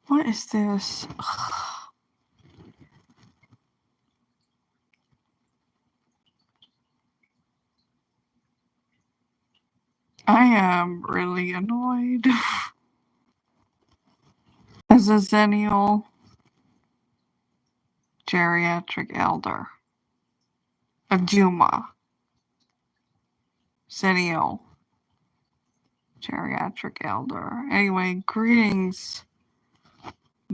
What is this? I am really annoyed. As a Zennial geriatric elder. A Juma. Zennial geriatric elder. Anyway, greetings,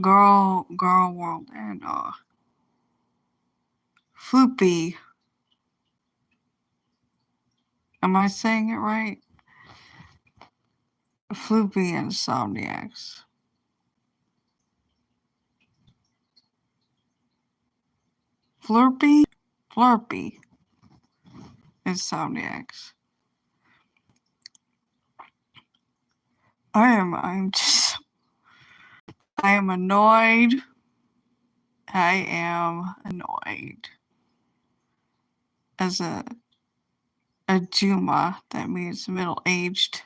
girl world, and flurpy. Am I saying it right? Flurpy insomniacs. Flurpy insomniacs. I am annoyed. I am annoyed. As a Juma, that means middle-aged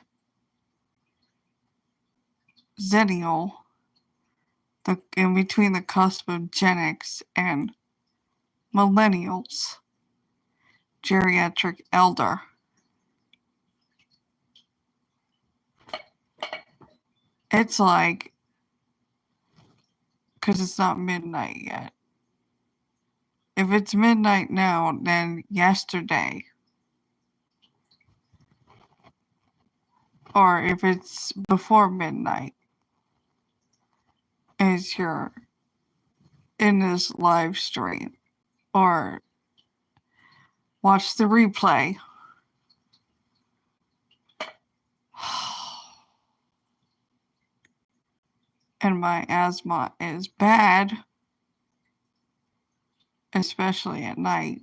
Zennial, in between the cusp of Gen X and Millennials, geriatric elder. It's like, because it's not midnight yet. If it's midnight now, then yesterday. Or if it's before midnight, is you're in this live stream. Or watch the replay. And my asthma is bad, especially at night.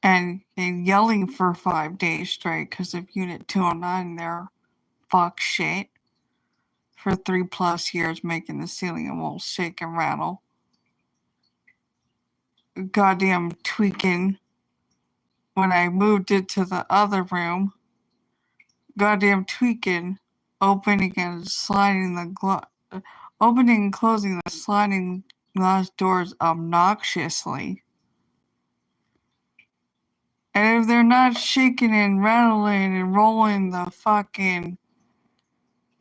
And yelling for 5 days straight because of Unit 209 there. Fuck shit. For 3+ years making the ceiling and won't shake and rattle. Goddamn tweaking. When I moved it to the other room. Goddamn tweaking. Opening and sliding opening and closing the sliding glass doors obnoxiously. And if they're not shaking and rattling and rolling the fucking...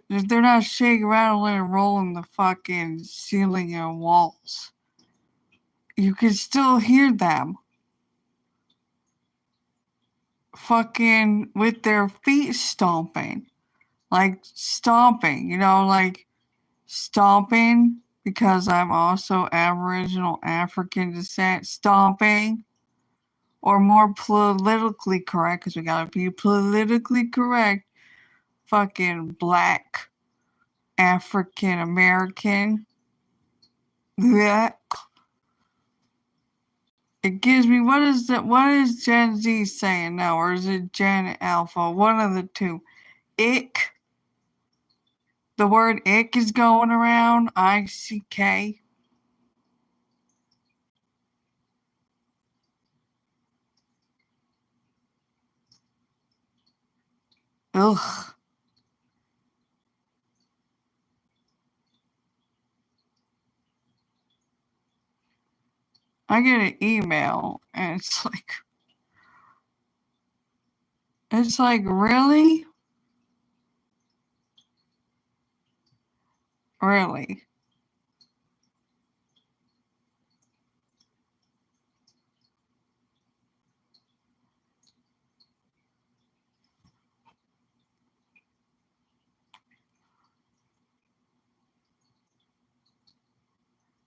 If they're not shaking, rattling, and rolling the fucking ceiling and walls, you can still hear them. Fucking with their feet stomping. Like stomping, like stomping, because I'm also Aboriginal African descent, stomping. Or more politically correct, because we gotta be politically correct, fucking black African American. That it gives me, what is Gen Z saying now, or is it Gen Alpha? One of the two. Ick. The word ick is going around. ICK. Ugh. I get an email and it's like, really? Really?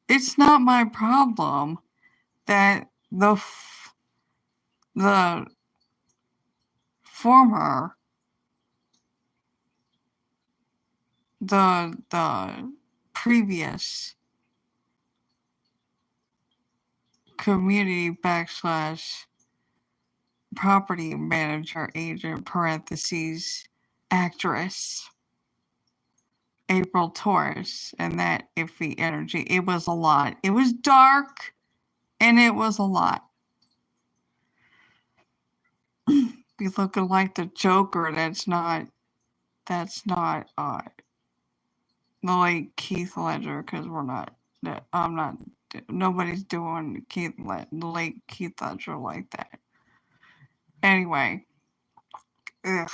It's not my problem that the former, the previous community / property manager agent parentheses actress April Taurus and that iffy energy. It was a lot. It was dark and it was a lot. Be looking like the Joker. That's not the late Keith Ledger, because we're not. I'm not. Nobody's doing the late Keith Ledger like that. Anyway, ugh.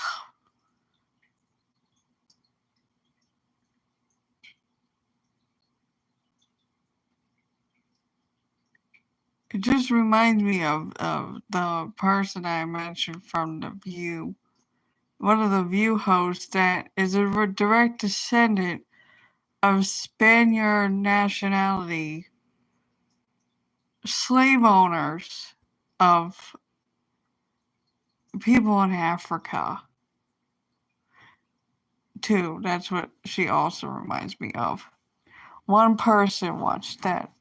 It just reminds me of the person I mentioned from The View. One of the View hosts that is a direct descendant of Spaniard nationality slave owners of people in Africa. Too. That's what she also reminds me of. One person watched that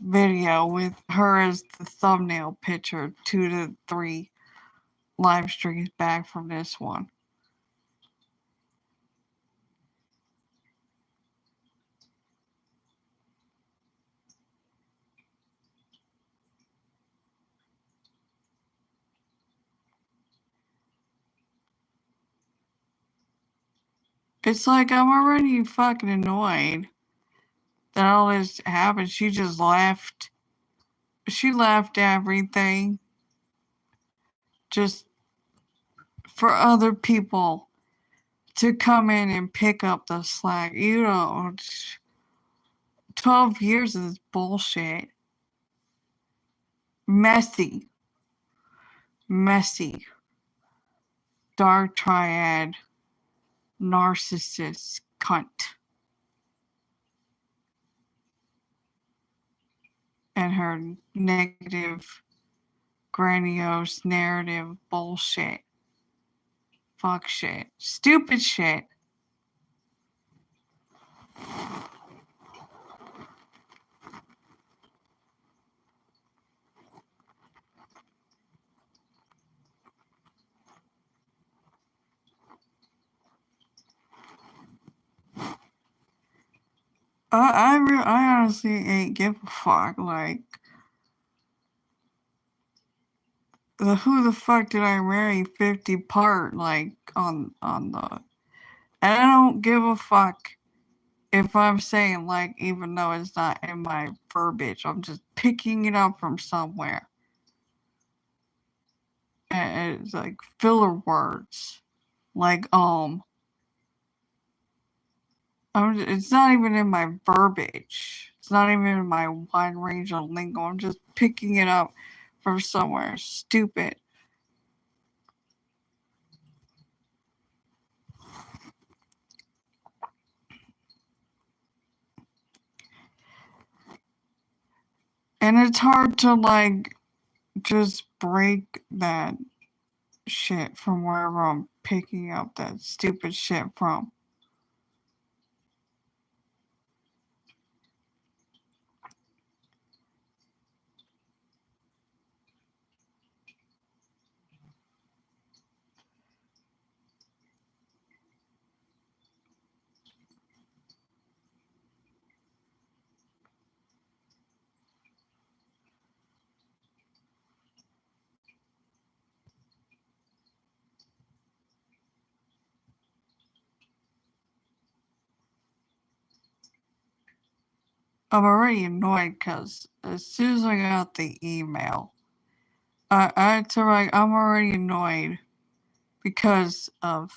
video with her as the thumbnail picture 2 to 3 live streams back from this one. It's like I'm already fucking annoyed that all this happened. She just left. She left everything just for other people to come in and pick up the slack. 12 years of this bullshit. Messy. Dark triad. Narcissist cunt. And her negative, grandiose narrative bullshit. Fuck shit. Stupid shit. I honestly ain't give a fuck. Like, who the fuck did I marry 50 part? Like, on the. And I don't give a fuck if I'm saying, like, even though it's not in my verbiage, I'm just picking it up from somewhere. And it's like filler words. Like, it's not even in my verbiage. It's not even in my wide range of lingo. I'm just picking it up from somewhere stupid. And it's hard to, like, just break that shit from wherever I'm picking up that stupid shit from. I'm already annoyed because as soon as I got the email, I'm already annoyed because of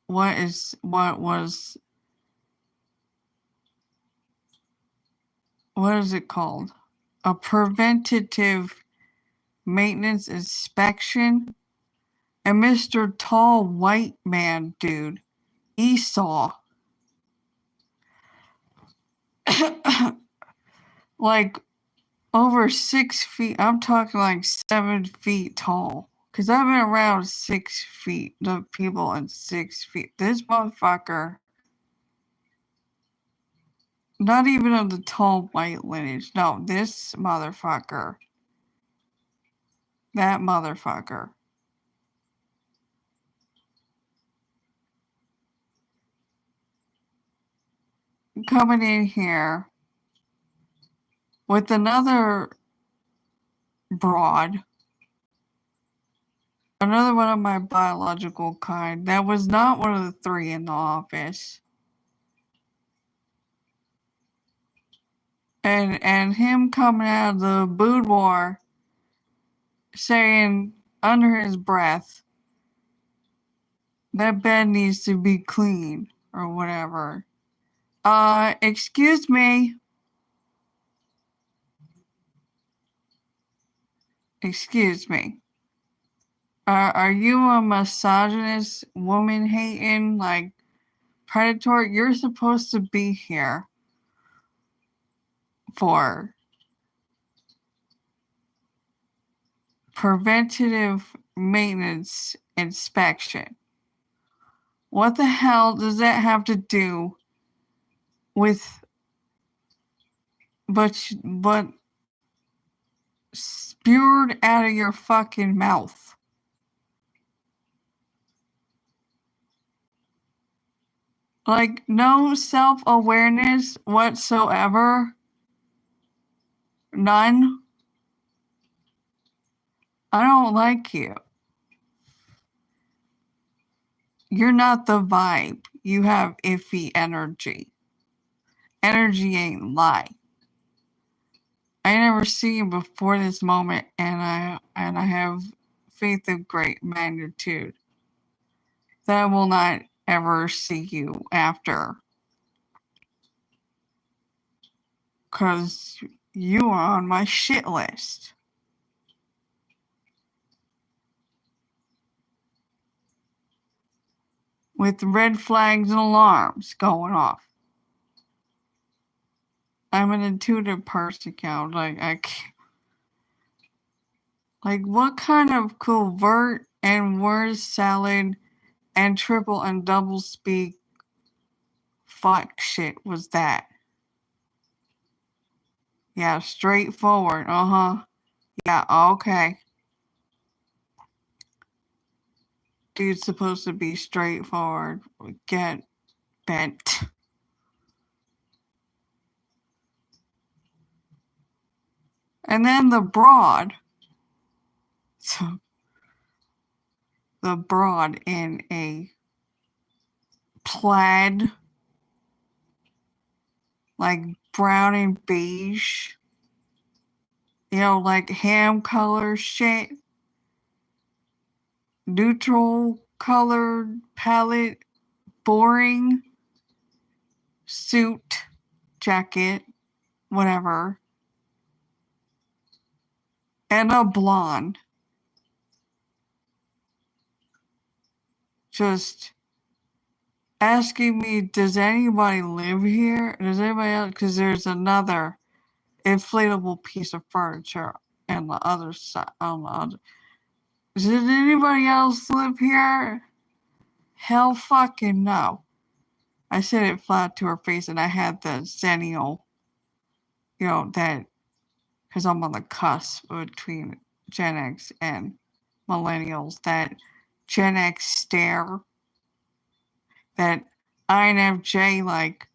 what is it called? A preventative maintenance inspection. And Mr. Tall White Man Dude, Esau, like over 6 feet. I'm talking like 7 feet tall. Because I've been around 6 feet, the people in 6 feet. This motherfucker, not even of the tall white lineage. No, this motherfucker. That motherfucker. Coming in here with another broad Another one of my biological kind. That was not one of the three in the office. And him coming out of the boudoir saying under his breath, that bed needs to be clean or whatever. Excuse me. Excuse me. Are you a misogynist, woman hating, like predator? You're supposed to be here for preventative maintenance inspection. What the hell does that have to do with but spewed out of your fucking mouth? Like, no self-awareness whatsoever? None? I don't like you. You're not the vibe. You have iffy energy. Energy ain't lie. I never seen you before this moment, and I have faith of great magnitude that I will not ever see you after. 'Cause you are on my shit list. With red flags and alarms going off. I'm an intuitive person, count. Like, I can't. Like, what kind of covert and word salad and triple and double speak fuck shit was that? Yeah, straightforward. Uh-huh. Yeah, okay. Dude's supposed to be straightforward. Get bent. And then the broad. So, the broad in a plaid, like brown and beige, like ham color shit, neutral colored palette, boring suit, jacket, whatever, and a blonde. Just asking me, does anybody live here? Does anybody else? Because there's another inflatable piece of furniture on the other side. On the other. Does anybody else live here? Hell fucking no. I said it flat to her face, and I had the zennial, that, because I'm on the cusp between Gen X and millennials, that Gen X stare, that INFJ, like,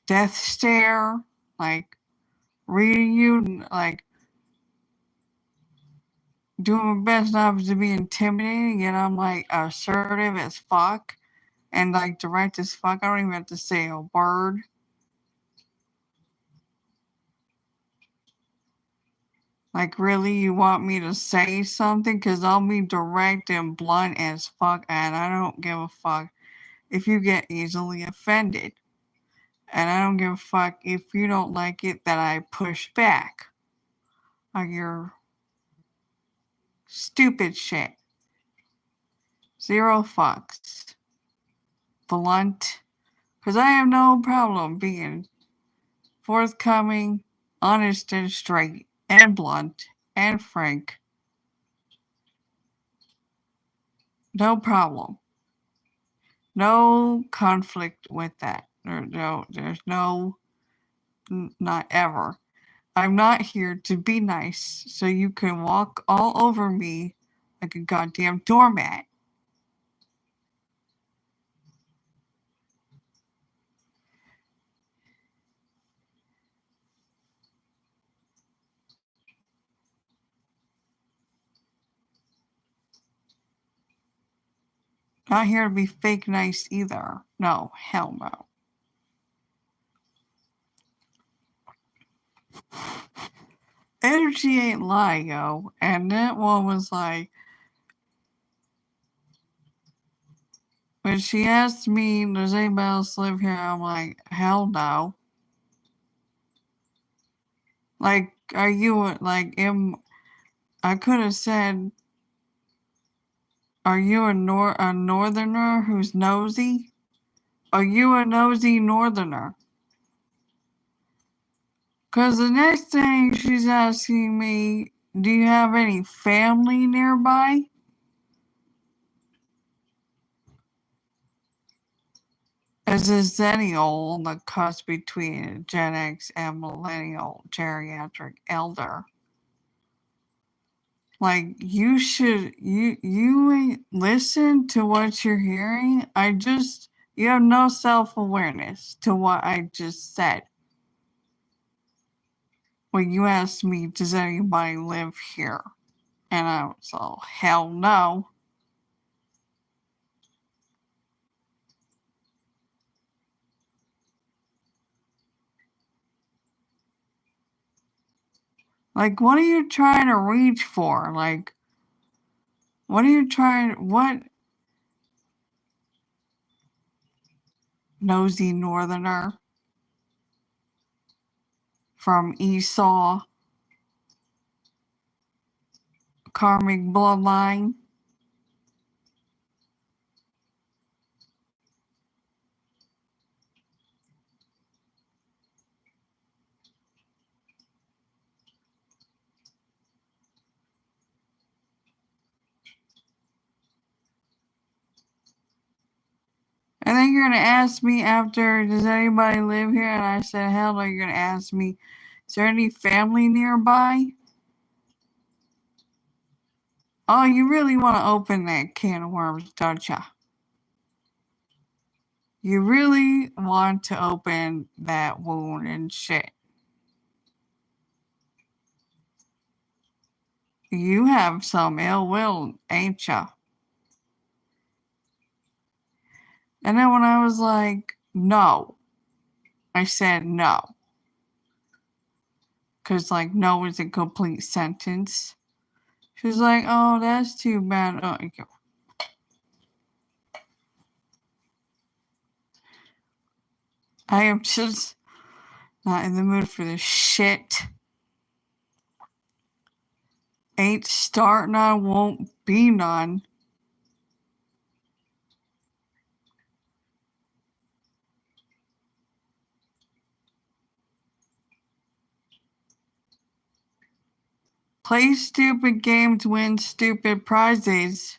death stare, like, reading you, like, doing my best not to be intimidating, and I'm, like, assertive as fuck, and, like, direct as fuck. I don't even have to say a word. Like, really, you want me to say something? Because I'll be direct and blunt as fuck, and I don't give a fuck if you get easily offended. And I don't give a fuck if you don't like it that I push back on your stupid shit. Zero fucks. Blunt. Because I have no problem being forthcoming, honest and straight, and blunt, and frank. No problem. No conflict with that. There's no, not ever. I'm not here to be nice so you can walk all over me like a goddamn doormat. Not here to be fake nice either. No, hell no. Energy ain't lying, yo. And that one was like, when she asked me, does anybody else live here? I'm like, hell no. Like, are you, like, I could have said, are you a northerner who's nosy? Are you a nosy northerner? Because the next thing she's asking me, do you have any family nearby? As a zennial on the cusp between a Gen X and millennial geriatric elder. Like, you should, you listen to what you're hearing. You have no self-awareness to what I just said. When you asked me, does anybody live here? And I was all, hell no. Like, what are you trying to reach for? Like, what nosy northerner from Esau, karmic bloodline? And then you're going to ask me after, does anybody live here? And I said, hell no, you're going to ask me, is there any family nearby? Oh, you really want to open that can of worms, don't ya? You really want to open that wound and shit. You have some ill will, ain't ya? And then when I was like, no, I said no. Because, like, no is a complete sentence. She was like, oh, that's too bad. Oh, I am just not in the mood for this shit. Ain't starting on, won't be none. Play stupid games, win stupid prizes.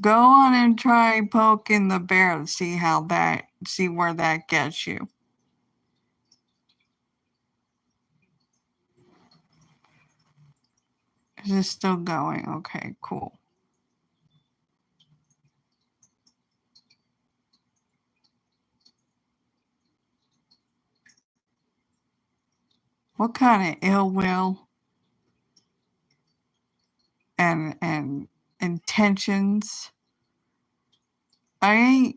Go on and try poking the bear to see where that gets you. Is this still going? Okay, cool. What kind of ill will and intentions? I'm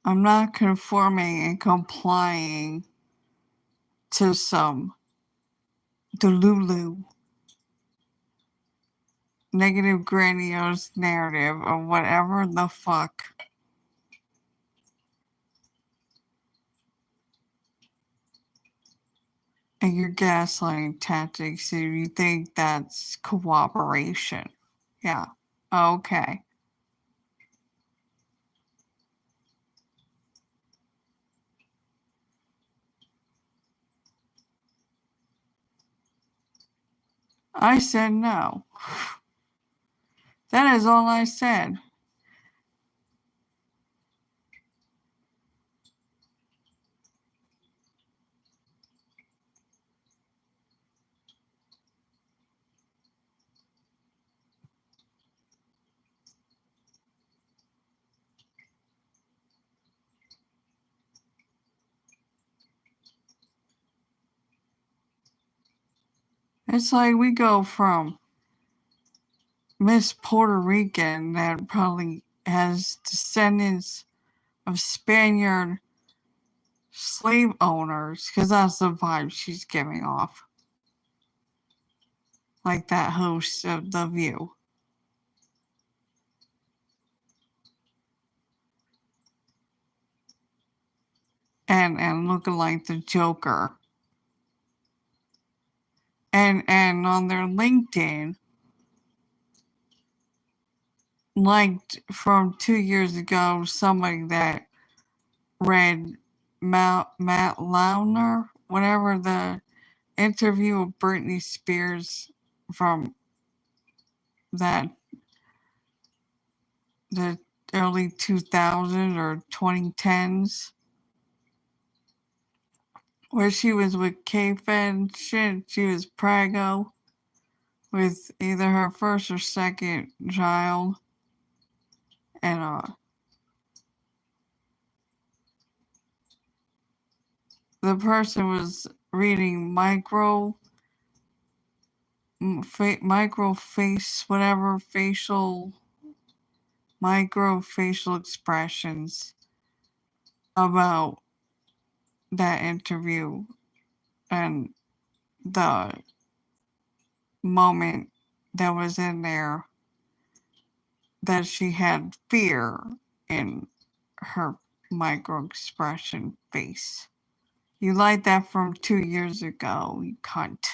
not conforming and complying to some delulu negative grandiose narrative or whatever the fuck. And your gaslighting tactics, if you think that's cooperation. Yeah. Okay. I said no. That is all I said. It's like we go from Miss Puerto Rican that probably has descendants of Spaniard slave owners, because that's the vibe she's giving off. Like that host of The View. And looking like the Joker. And on their LinkedIn, liked from 2 years ago, somebody that read Matt Launer, whatever, the interview of Britney Spears from the early 2000s or 2010s, where she was with K-Fed shit. She was preggo with either her first or second child. And the person was reading micro face, whatever, micro facial expressions about that interview and the moment that was in there that she had fear in her micro expression face. You liked that from 2 years ago, you cunt.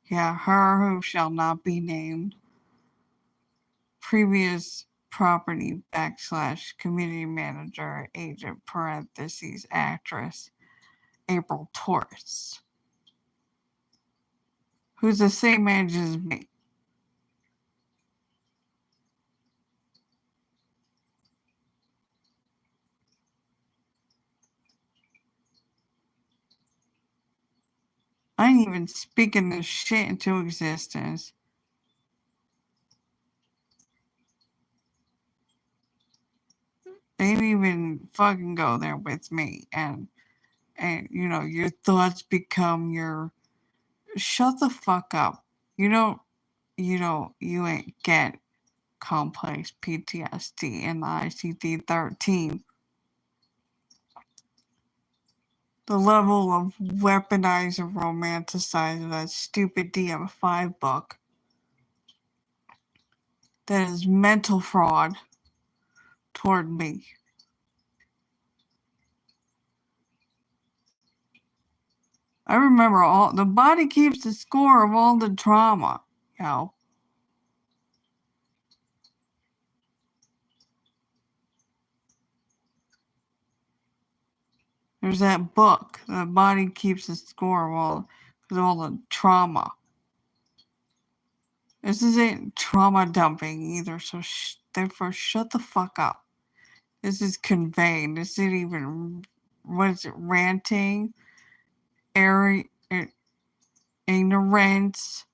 Yeah, her who shall not be named. Previous property / community manager, agent / actress, April Torres, who's the same age as me. I ain't even speaking this shit into existence. They didn't even fucking go there with me. And you know, your thoughts become your... Shut the fuck up. You ain't get complex PTSD and the ICD-13. The level of weaponize and romanticize that stupid DM5 book that is mental fraud toward me. I remember the body keeps the score of all the trauma, you know. There's that book, The Body Keeps the Score of all the trauma. This isn't trauma dumping either, so therefore shut the fuck up. This is conveying. This isn't even, what is it, ranting, ignorance,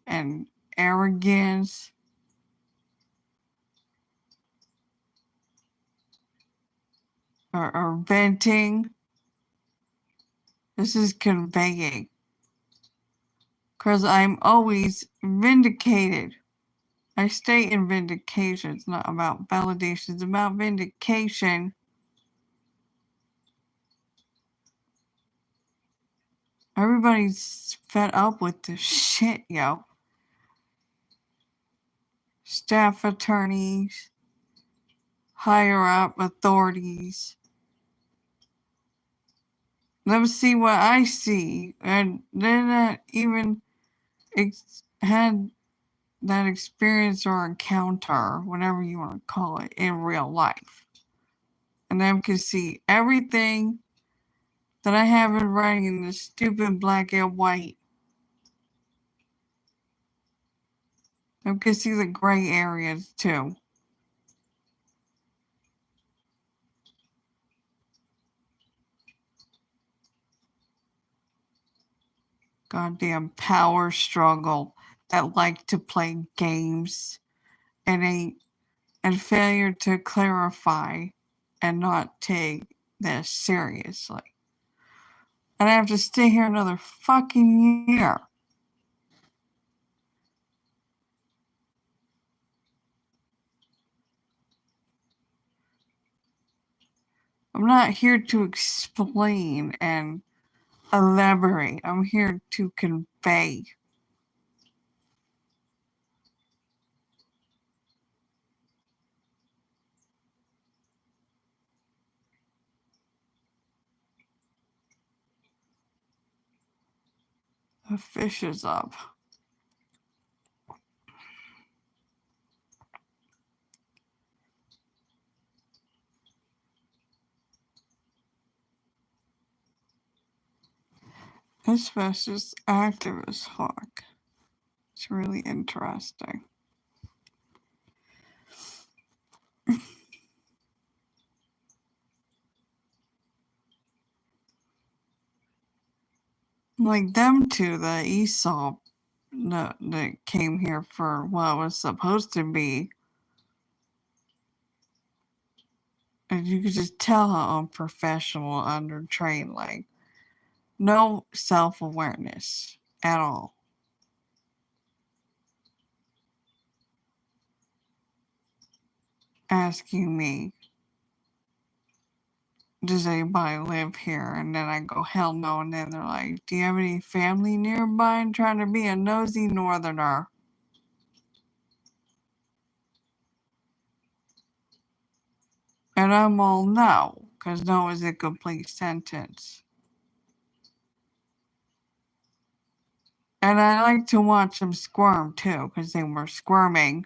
and arrogance. Or venting. This is conveying. Because I'm always vindicated. I stay in vindication. It's not about validation. It's about vindication. Everybody's fed up with this shit, yo. Staff attorneys, higher up authorities. Let me see what I see. And they're not even had that experience or encounter, whatever you want to call it, in real life. And them can see everything that I have in writing in this stupid black and white. Them can see the gray areas too. goddamn power struggle that like to play games and failure to clarify and not take this seriously. And I have to stay here another fucking year. I'm not here to explain and elaborate. I'm here to convey. The fish is up. This fish is active as fuck. It's really interesting. Like them two, the Aesop that came here for what was supposed to be. And you could just tell how unprofessional, undertrained, like no self-awareness at all. Asking me, does anybody live here? And then I go, hell no. And then they're like, do you have any family nearby? And trying to be a nosy northerner. And I'm all no, because no is a complete sentence. And I like to watch them squirm too, because they were squirming.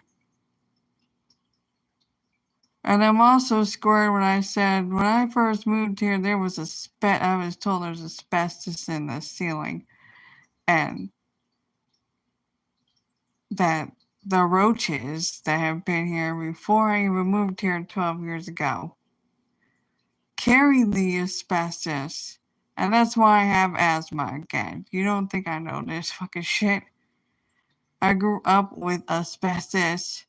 And I'm also squared when I said, when I first moved here, there was I was told there's asbestos in the ceiling. And that the roaches that have been here before I even moved here 12 years ago carry the asbestos. And that's why I have asthma again. You don't think I know this fucking shit? I grew up with asbestos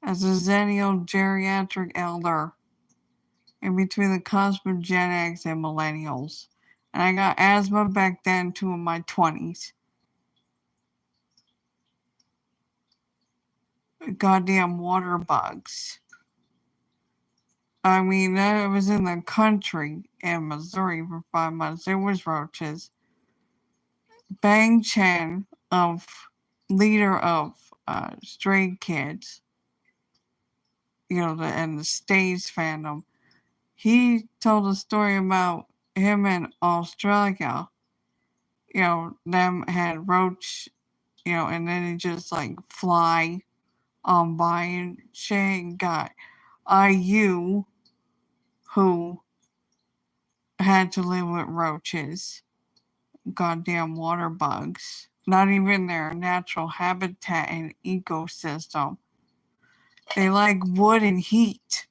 as a zennial geriatric elder in between the cusp of Gen X and millennials. And I got asthma back then too in my 20s. Goddamn water bugs. I mean, I was in the country in Missouri for 5 months. There was roaches. Bang Chen, leader of Stray Kids, and the Stays fandom, he told a story about him in Australia. Them had roach, and then it just like fly on by and shit. Got IU who had to live with roaches, goddamn water bugs, not even their natural habitat and ecosystem. They like wood and heat.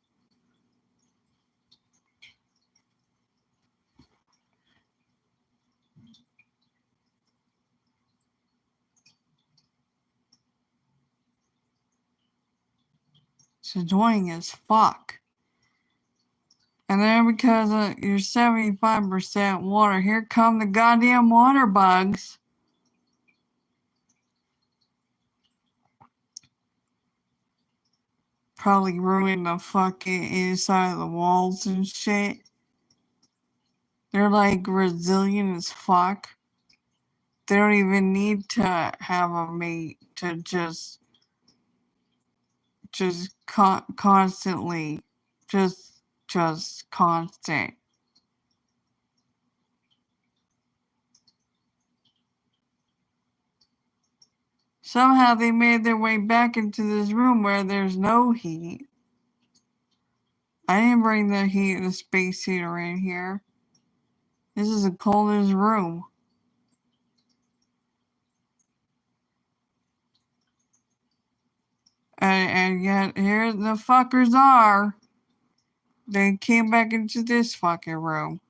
It's annoying as fuck. And then because you're 75% water, here come the goddamn water bugs. Probably ruin the fucking inside of the walls and shit. They're like resilient as fuck. They don't even need to have a mate to just constantly, just constant. Somehow they made their way back into this room where there's no heat. I didn't bring the heat and the space heater in here. This is the coldest room. And yet here the fuckers are. They came back into this fucking room.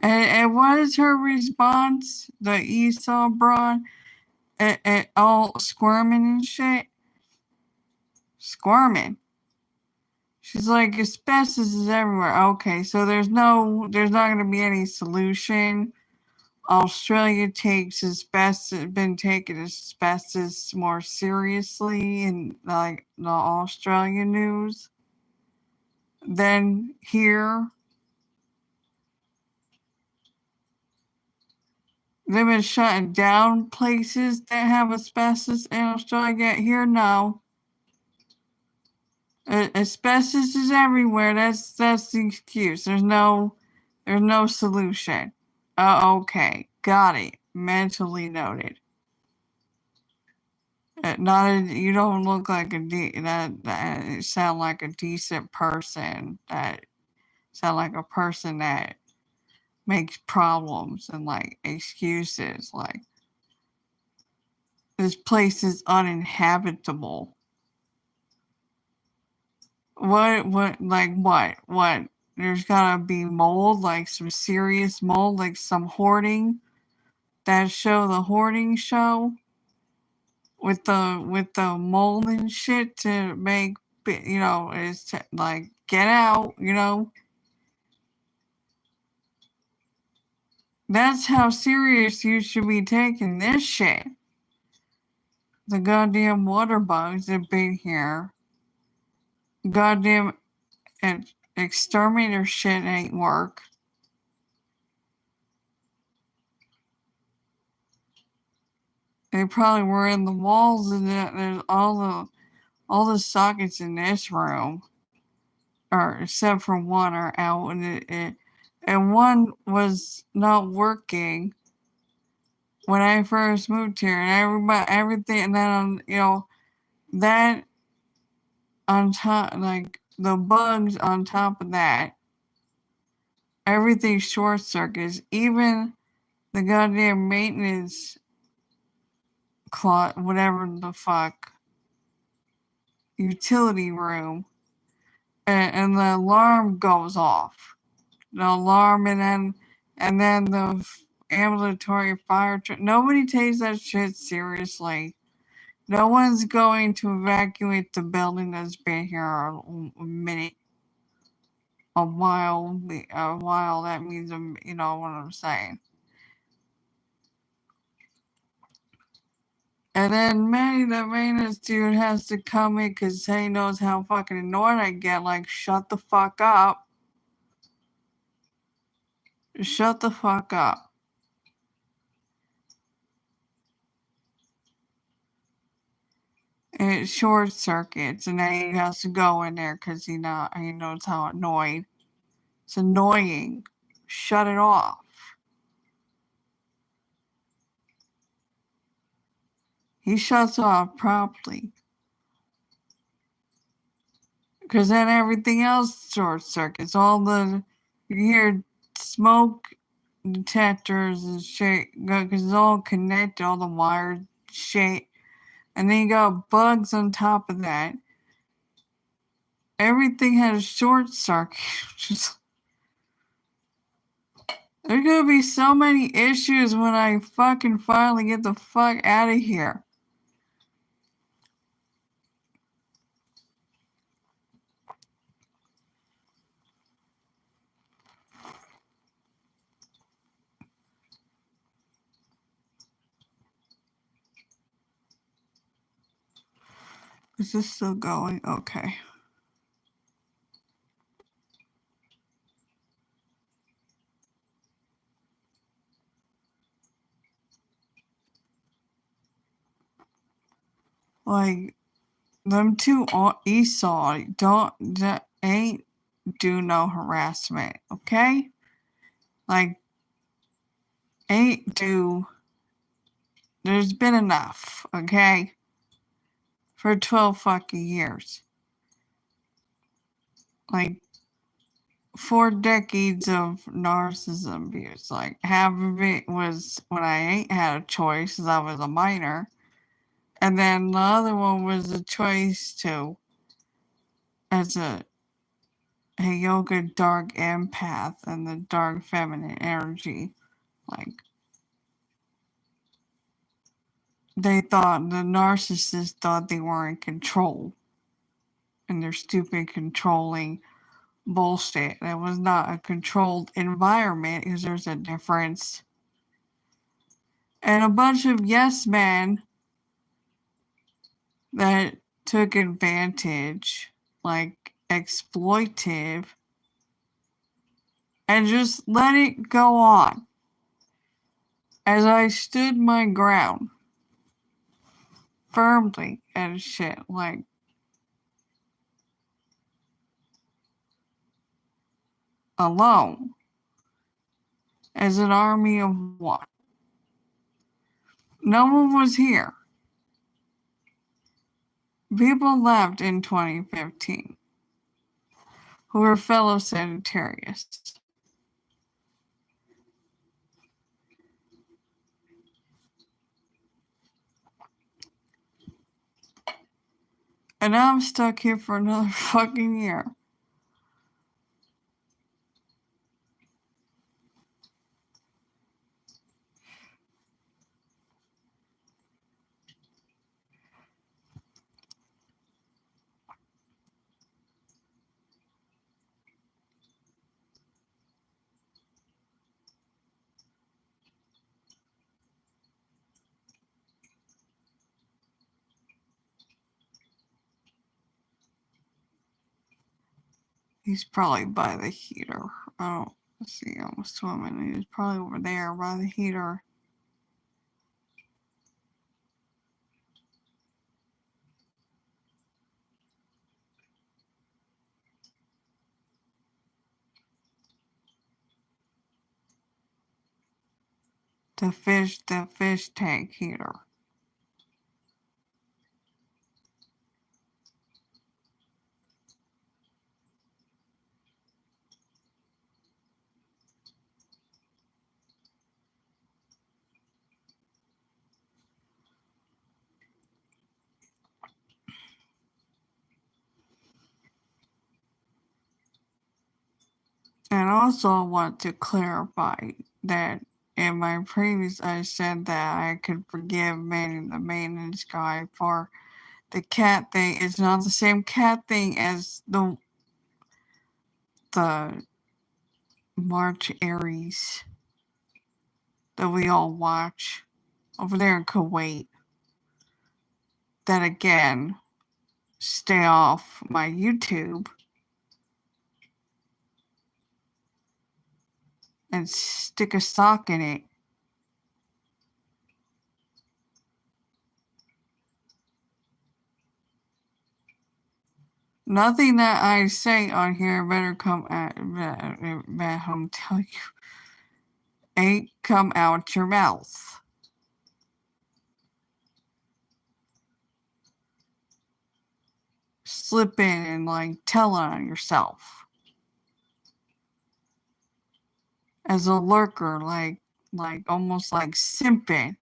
And what is her response? The Esau broad? All squirming and shit? Squirming. She's like, asbestos is everywhere. Okay, so there's not going to be any solution. Australia takes asbestos, been taking asbestos more seriously in like the Australian news than here. They've been shutting down places that have asbestos in Australia. Here, no. Asbestos is everywhere. That's the excuse. There's no solution. Okay, got it. Mentally noted. You don't look like that sound like a decent person. That sound like a person that makes problems and like excuses. Like this place is uninhabitable. What? There's gotta be mold, like some serious mold, like some hoarding. That show, the hoarding show, with the mold and shit to make, is to like get out, That's how serious you should be taking this shit. The goddamn water bugs have been here. Goddamn exterminator shit ain't work. They probably were in the walls, and there's all the sockets in this room, or except for one, are out, and one was not working when I first moved here, and everything, and then that on top, like the bugs on top of that, everything short circuits, even the goddamn maintenance closet, whatever the fuck, utility room, and the alarm goes off. The alarm, and then the ambulatory fire truck. Nobody takes that shit seriously. No one's going to evacuate the building that's been here a minute, a while. That means, you know what I'm saying. And then the maintenance dude has to come in because he knows how fucking annoyed I get. Like, shut the fuck up. Shut the fuck up. And it short circuits, and then he has to go in there because he knows how annoyed. It's annoying. Shut it off. He shuts off properly. Because then everything else short circuits. You hear smoke detectors and shit, because it's all connected, all the wired shit. And then you got bugs on top of that. Everything has short circuits. There's gonna be so many issues when I fucking finally get the fuck out of here. Is this still going? Okay. Like, them two Esau ain't do no harassment, okay? Like, ain't do. There's been enough, okay? For 12 fucking years. Like, 4 decades of narcissism abuse. Like, half of it was when I ain't had a choice because I was a minor. And then the other one was a choice too, as a a yoga dark empath and the dark feminine energy. Like, they thought, the narcissist thought they were in control. And their stupid controlling bullshit. That was not a controlled environment, because there's a difference. And a bunch of yes men that took advantage, like exploitive, and just let it go on. As I stood my ground firmly and shit, like, alone, as an army of one. No one was here. People left in 2015 who were fellow Sagittarius. And now I'm stuck here for another fucking year. He's probably by the heater. Oh, let's see, I'm swimming. He's probably over there by the heater. The fish tank heater. And also I want to clarify that in my previous, I said that I could forgive Manny the maintenance guy for the cat thing. It's not the same cat thing as the March Aries that we all watch over there in Kuwait. That again, stay off my YouTube and stick a sock in it. Nothing that I say on here better come at home tell you ain't come out your mouth. Slip in and like tell on yourself. As a lurker, like almost like simping.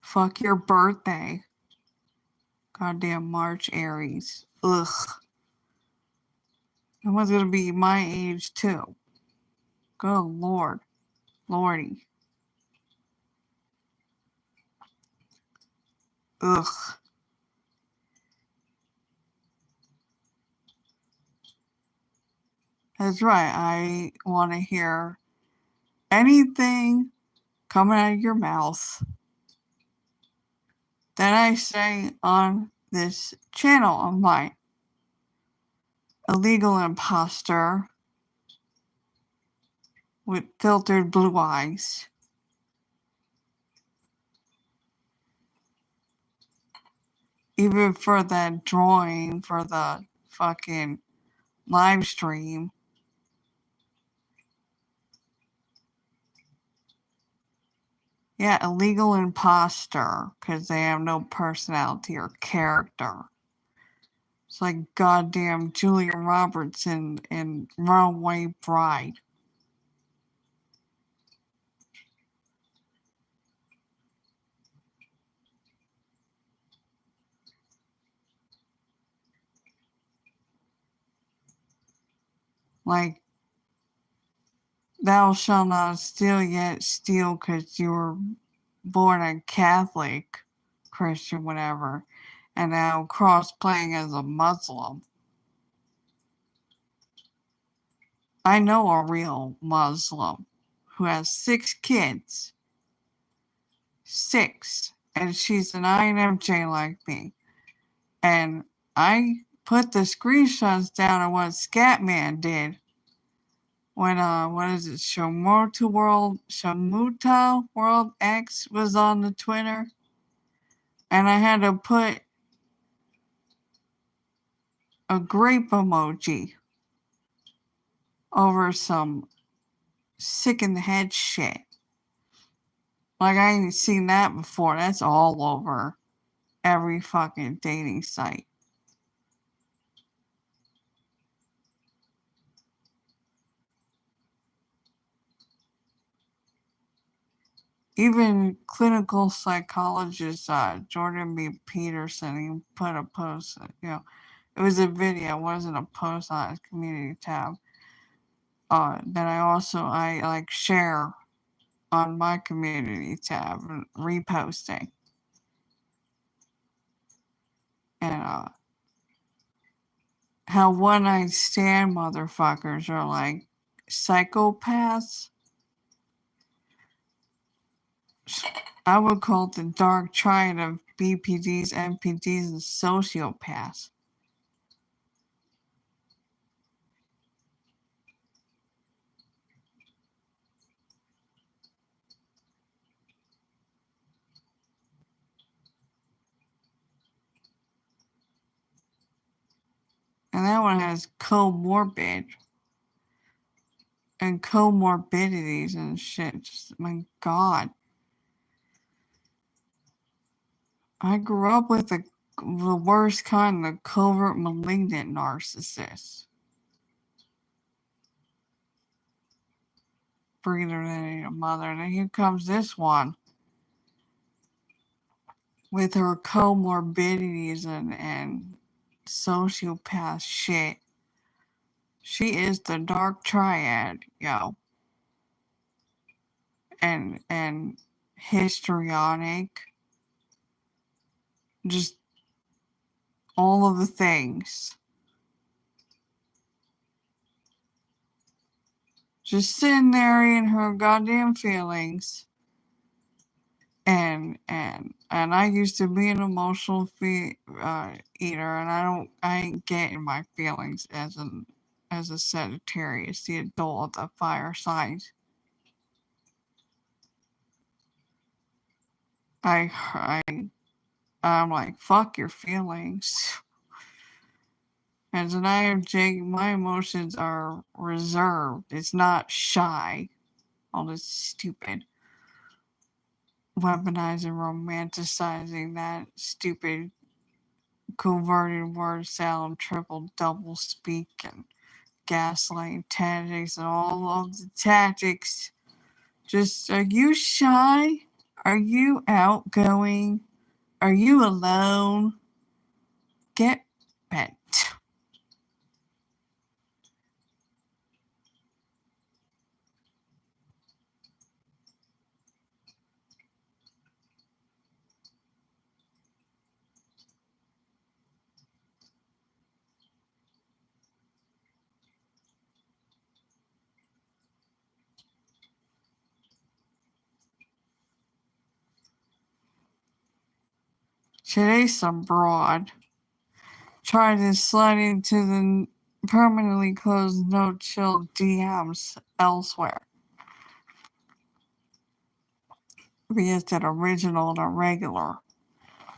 Fuck your birthday. Goddamn March Aries. Ugh. Someone's gonna be my age too. Good Lord. Lordy. Ugh. That's right. I want to hear anything coming out of your mouth that I say on this channel of mine. Illegal imposter with filtered blue eyes. Even for that drawing for the fucking live stream. Yeah, illegal imposter, because they have no personality or character. It's like goddamn Julia Roberts in Runaway Bride. Like, thou shalt not steal yet steal because you were born a Catholic, Christian, whatever, and now cross-playing as a Muslim. I know a real Muslim who has 6 kids. 6. And she's an INFJ like me. And I put the screenshots down of what Scatman did when, what is it, Shamuta World X was on the Twitter. And I had to put a grape emoji over some sick in the head shit. Like, I ain't seen that before. That's all over every fucking dating site. Even clinical psychologist Jordan B. Peterson, he put a post, it was a video, it wasn't a post on his community tab, that I like share on my community tab and reposting. And how one-night stand motherfuckers are like psychopaths. I would call it the dark triad of BPDs, MPDs, and sociopaths. And that one has comorbidities and shit. Just, my God. I grew up with the worst kind, the covert malignant narcissist. Breather than a mother. And here comes this one with her comorbidities and sociopath shit. She is the dark triad, yo. And histrionic. Just all of the things. Just sitting there in her goddamn feelings. And I used to be an emotional eater, and I ain't getting my feelings as a Sagittarius, the adult of the fire sign. I'm like, fuck your feelings. As an INFJ, my emotions are reserved. It's not shy. All this stupid weaponizing, romanticizing that stupid converted word salad, triple double speak, and gaslighting tactics, and all of the tactics. Just, are you shy? Are you outgoing? Are you alone? Get bent. Today's some broad. Tried to slide into the permanently closed no-chill DMs elsewhere. Be it an original and a regular.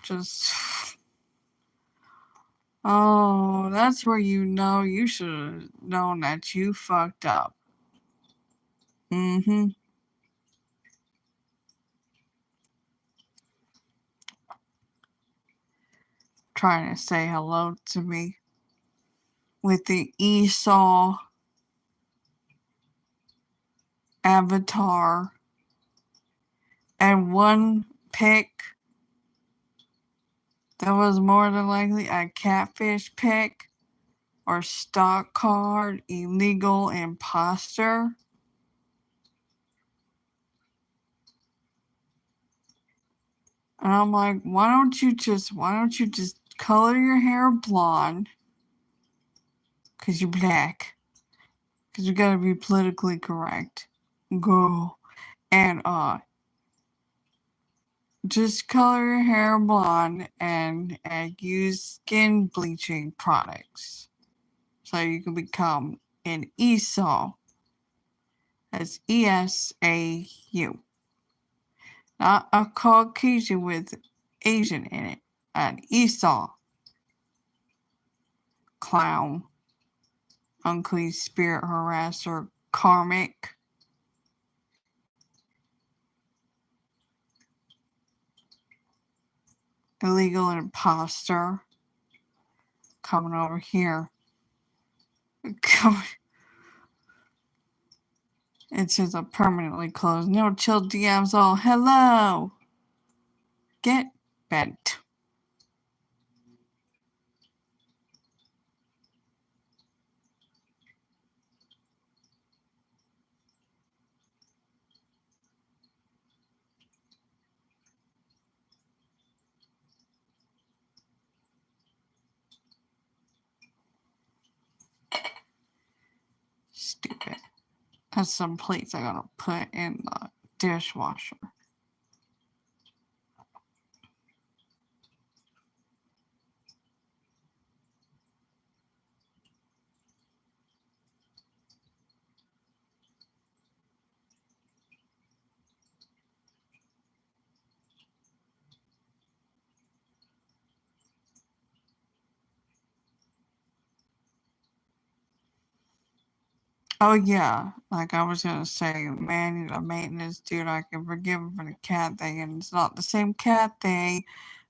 Just... Oh, that's where you should have known that you fucked up. Mm-hmm. Trying to say hello to me with the Esau avatar and one pic that was more than likely a catfish pic or stock card illegal imposter. And I'm like, why don't you just color your hair blonde? Cause you're black. Cause you gotta be politically correct. Go. And just color your hair blonde and use skin bleaching products. So you can become an ESAU. That's ESAU. Not a Caucasian with Asian in it. An ESAU. Clown. Unclean spirit harasser. Karmic. Illegal imposter. Coming over here. It says a permanently closed. No chill DMs all. Hello. Get bent. Stupid. That's some plates I gotta put in the dishwasher. Oh yeah, like I was gonna say, man, he's a maintenance dude. I can forgive him for the cat thing, and it's not the same cat thing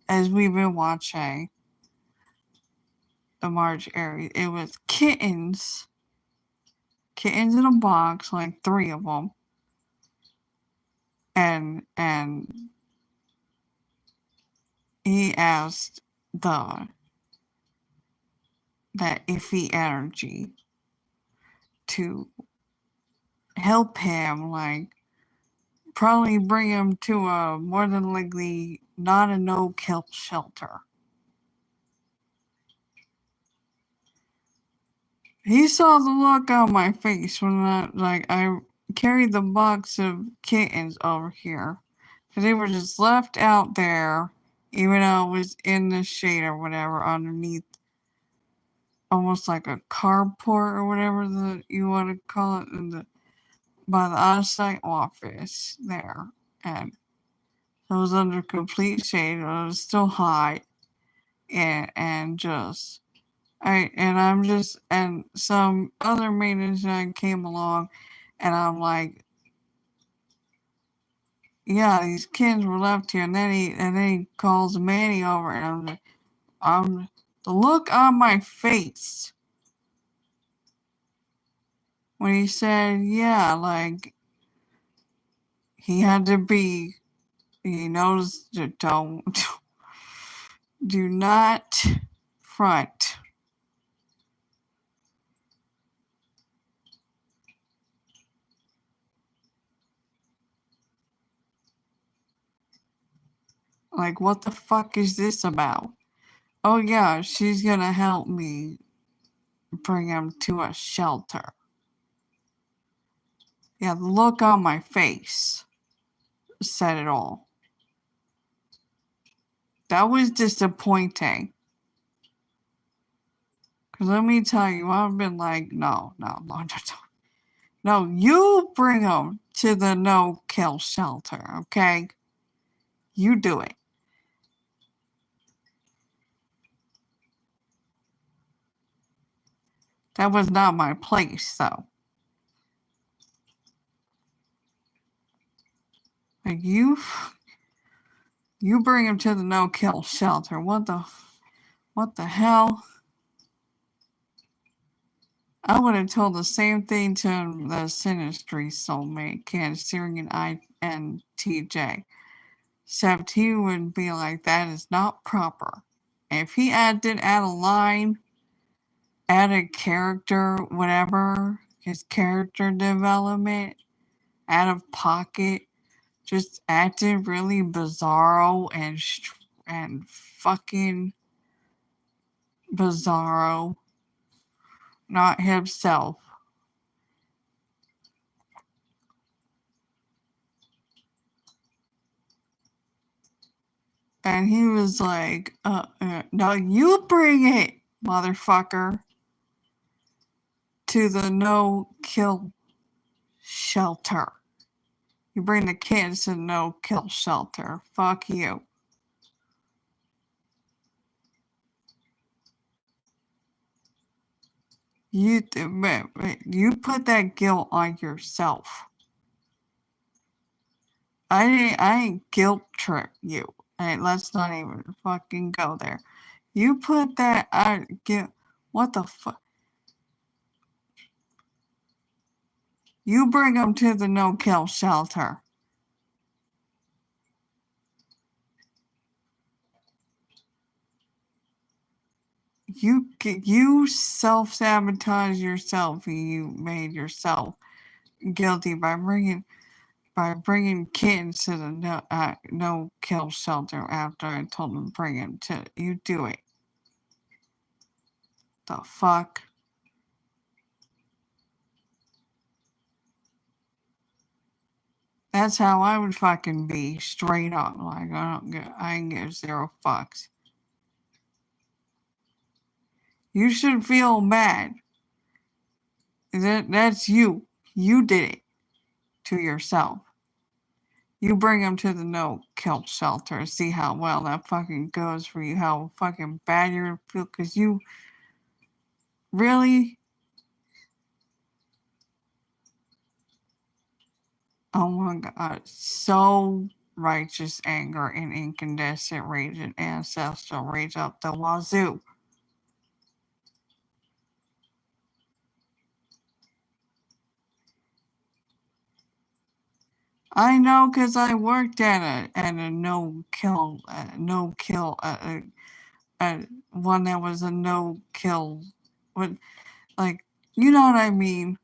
as we've been watching the March Aries. It was kittens in a box, like 3 of them, and he asked that iffy energy to help him, like probably bring him to a more than likely not a no-kill shelter. He saw the look on my face when I carried the box of kittens over here. Because they were just left out there, even though it was in the shade or whatever, underneath almost like a carport or whatever you want to call it, by the on-site office there. And it was under complete shade, but it was still hot. And some other maintenance guy came along, and I'm like, yeah, these kids were left here, and then he calls Manny over, and I'm the look on my face when he said, yeah, like he had to be, he knows to do not front. Like, what the fuck is this about? Oh yeah, she's gonna help me bring him to a shelter. Yeah, the look on my face said it all. That was disappointing. Because let me tell you, I've been like, no. No, you bring him to the no-kill shelter, okay? You do it. That was not my place, though. Like, you bring him to the no-kill shelter. What the hell? I would have told the same thing to the Sinistry soulmate, Cancerian INTJ. Except he would be like, that is not proper. And if he did add a line, added character, whatever, his character development, out of pocket, just acted really bizarro and fucking bizarro, not himself. And he was like, no, you bring it, motherfucker, to the no-kill shelter. You bring the kids to the no-kill shelter. Fuck you. You put that guilt on yourself. I ain't guilt trip you. Hey, let's not even fucking go there. You put that guilt. What the fuck? You bring them to the no-kill shelter. You self-sabotage yourself. You made yourself guilty by bringing kittens to the no-kill shelter after I told them to bring him to. You do it. The fuck? That's how I would fucking be, straight up. Like, I ain't give 0 fucks. You should feel bad. That's you. You did it to yourself. You bring them to the no-kill shelter. See how well that fucking goes for you. How fucking bad you're gonna feel. Because you really... Oh my god. So righteous anger and incandescent rage and ancestral rage up the wazoo. I know, cause I worked at a no-kill one that was a no-kill, what, like, you know what I mean?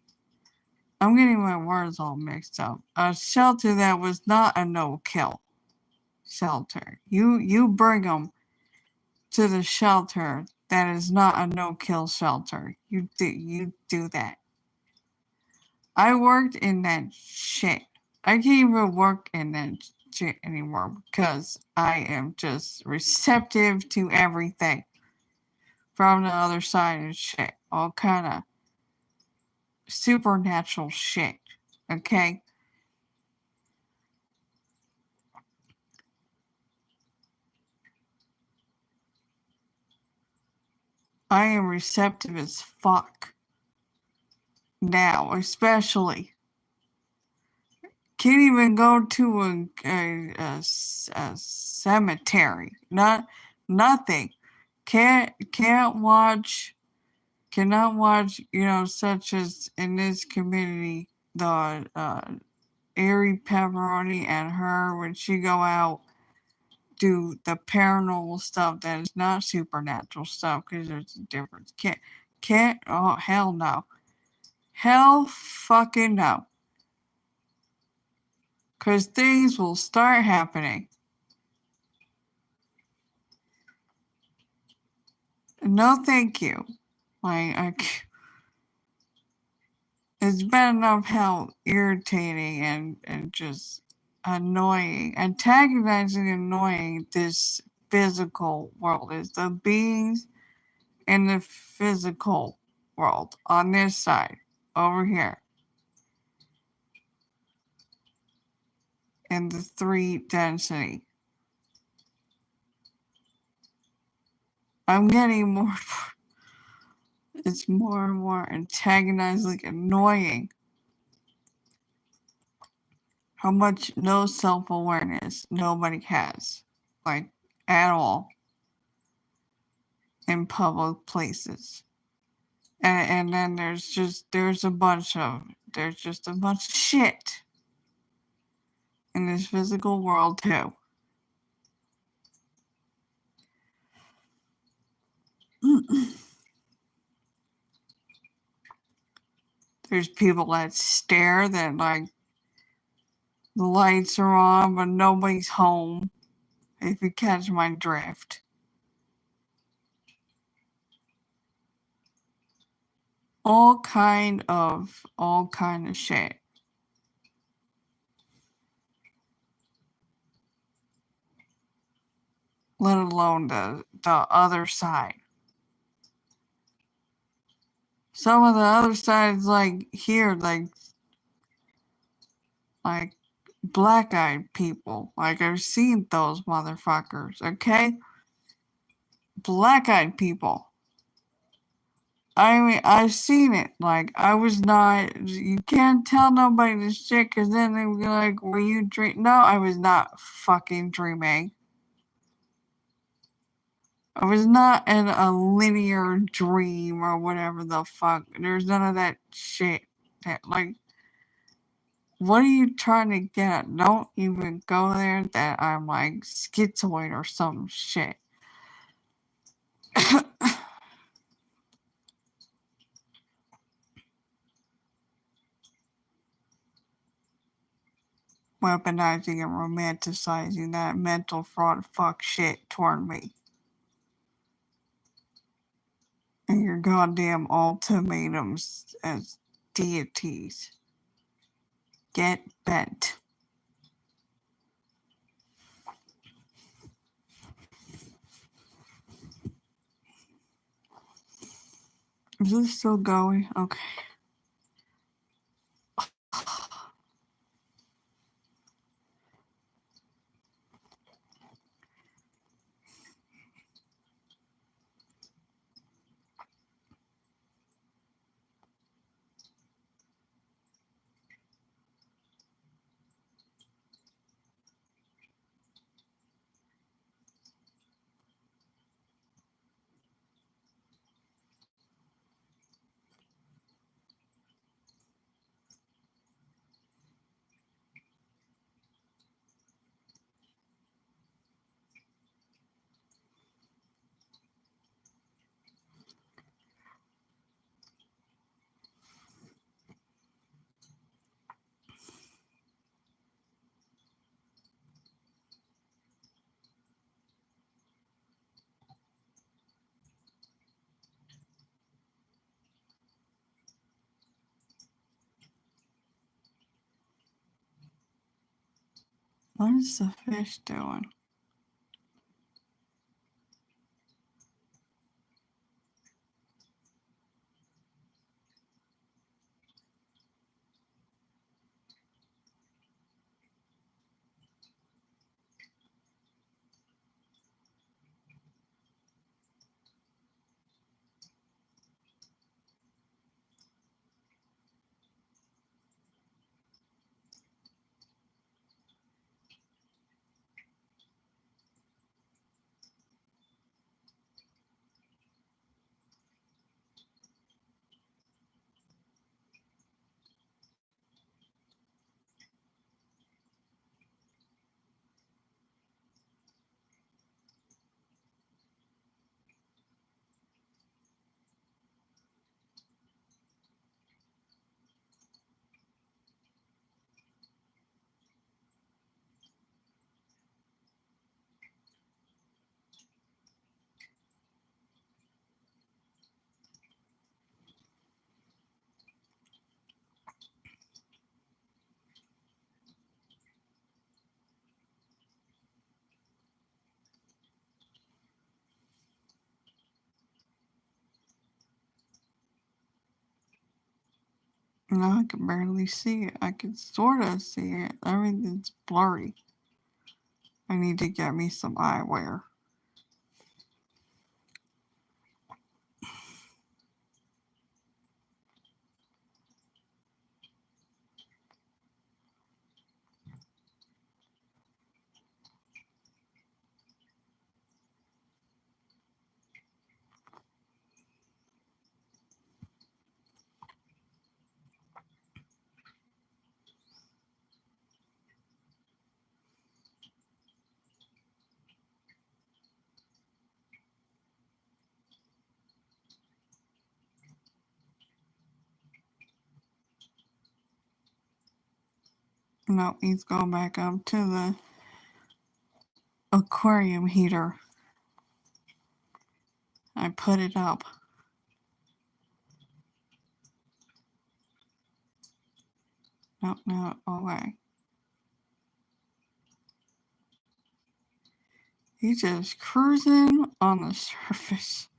I'm getting my words all mixed up. A shelter that was not a no-kill shelter. You bring them to the shelter that is not a no-kill shelter. You do that. I worked in that shit. I can't even work in that shit anymore because I am just receptive to everything from the other side of shit. All kind of supernatural shit. Okay? I am receptive as fuck. Now, especially. Can't even go to a cemetery. Nothing. Cannot watch, such as in this community, the Airy Pepperoni and her, when she go out, do the paranormal stuff that is not supernatural stuff, because there's a difference. Oh, hell no. Hell fucking no. Because things will start happening. No, thank you. It's been enough how irritating and just annoying, antagonizing, annoying this physical world is. The beings in the physical world on this side, over here, in the 3 density. I'm getting more. It's more and more antagonizing, annoying. How much no self-awareness nobody has, like, at all, in public places. And then there's just a bunch of shit in this physical world too. There's people that stare that like the lights are on but nobody's home, if you catch my drift. All kind of shit. Let alone the other side. Some of the other sides like here, like black-eyed people. Like I've seen those motherfuckers, okay? Black-eyed people. I mean, I've seen it. Like, I was not, you can't tell nobody this shit because then they would be like, were you dreaming? No, I was not fucking dreaming. I was not in a linear dream or whatever the fuck. There's none of that shit. That, like, what are you trying to get at? Don't even go there that I'm like schizoid or some shit. Weaponizing and romanticizing that mental fraud fuck shit toward me. And your goddamn ultimatums as deities. Get bent. Is this still going? Okay. What is the fish doing? No, I can barely see it. I can sort of see it. Everything's blurry. I need to get me some eyewear. No, he's going back up to the aquarium heater. I put it up. No, away. He's just cruising on the surface.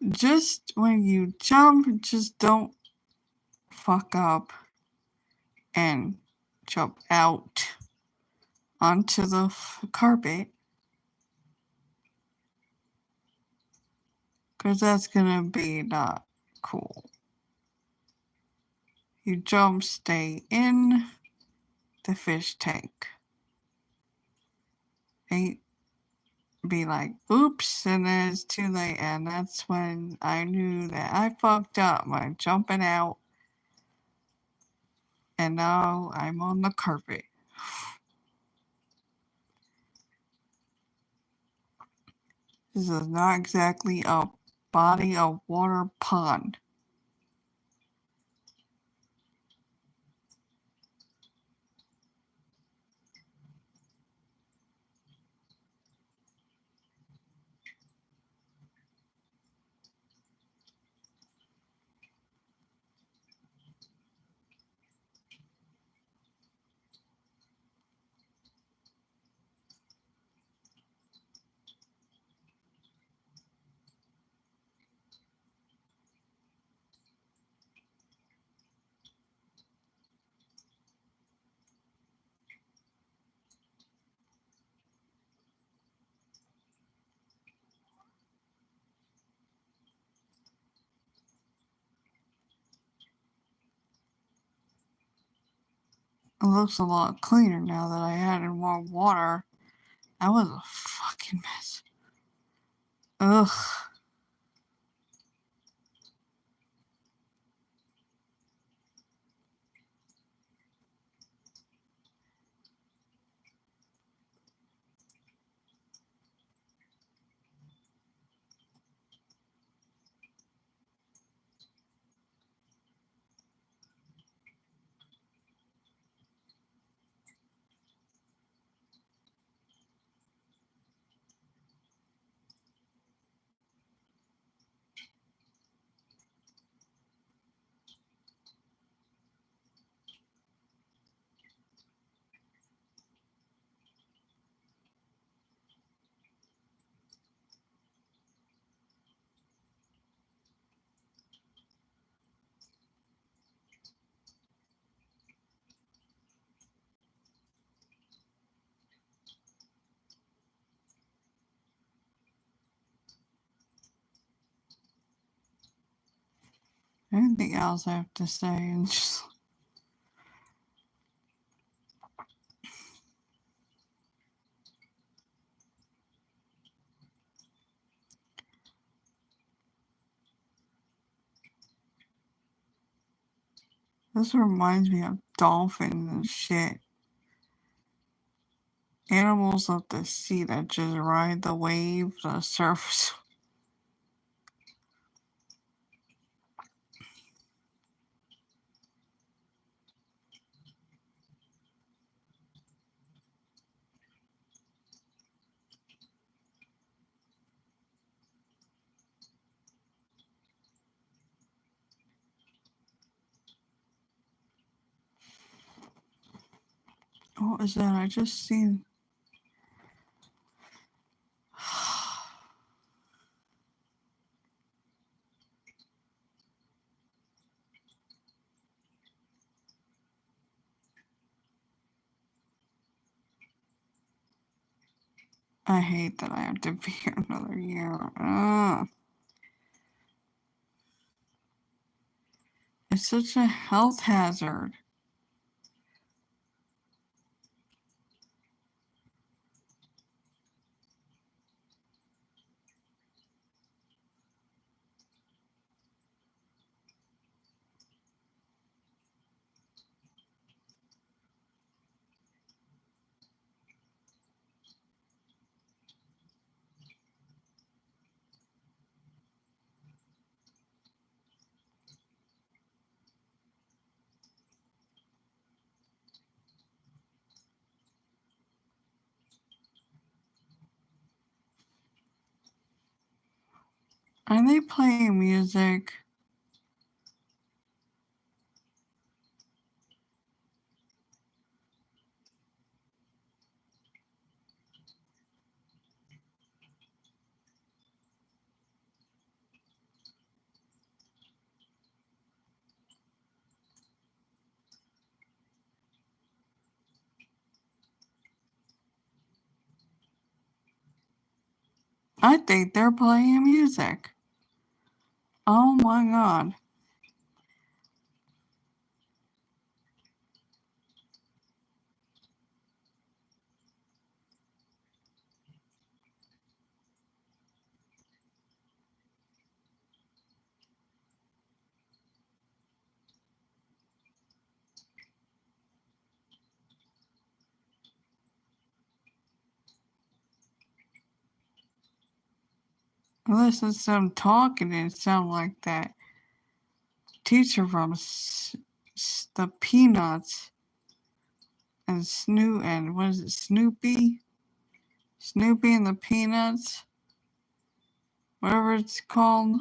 Just when you jump, just don't fuck up and jump out onto the carpet. Because that's gonna be not cool. You jump, stay in the fish tank. Ain't be like, oops, and then it's too late. And that's when I knew that I fucked up by jumping out. And now I'm on the carpet. This is not exactly a body of water pond. It looks a lot cleaner now that I added more water. That was a fucking mess. Ugh. Anything else I have to say? And just this reminds me of dolphins and shit. Animals of the sea that just ride the wave, the surface. What was that? I just seen. I hate that I have to be here another year. It's such a health hazard. Are they playing music? I think they're playing music. Oh my god. Listen to them talking and it sound like that teacher from the Peanuts and what is it, Snoopy? Snoopy and the Peanuts? Whatever it's called.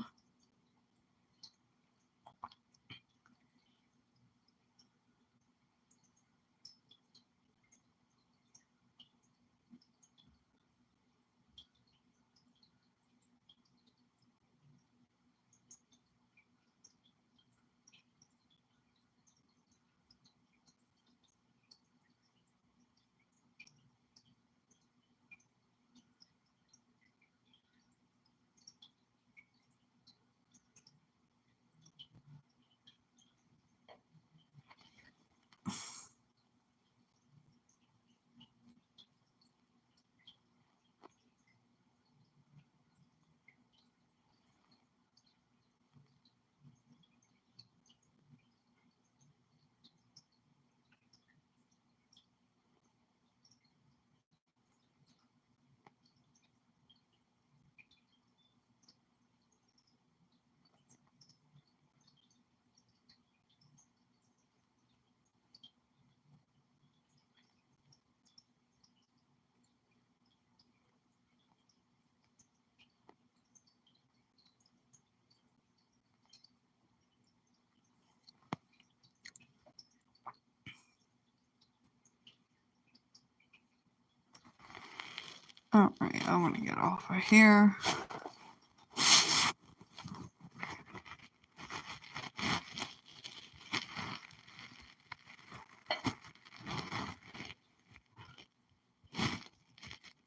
Alright, I'm gonna get off of here.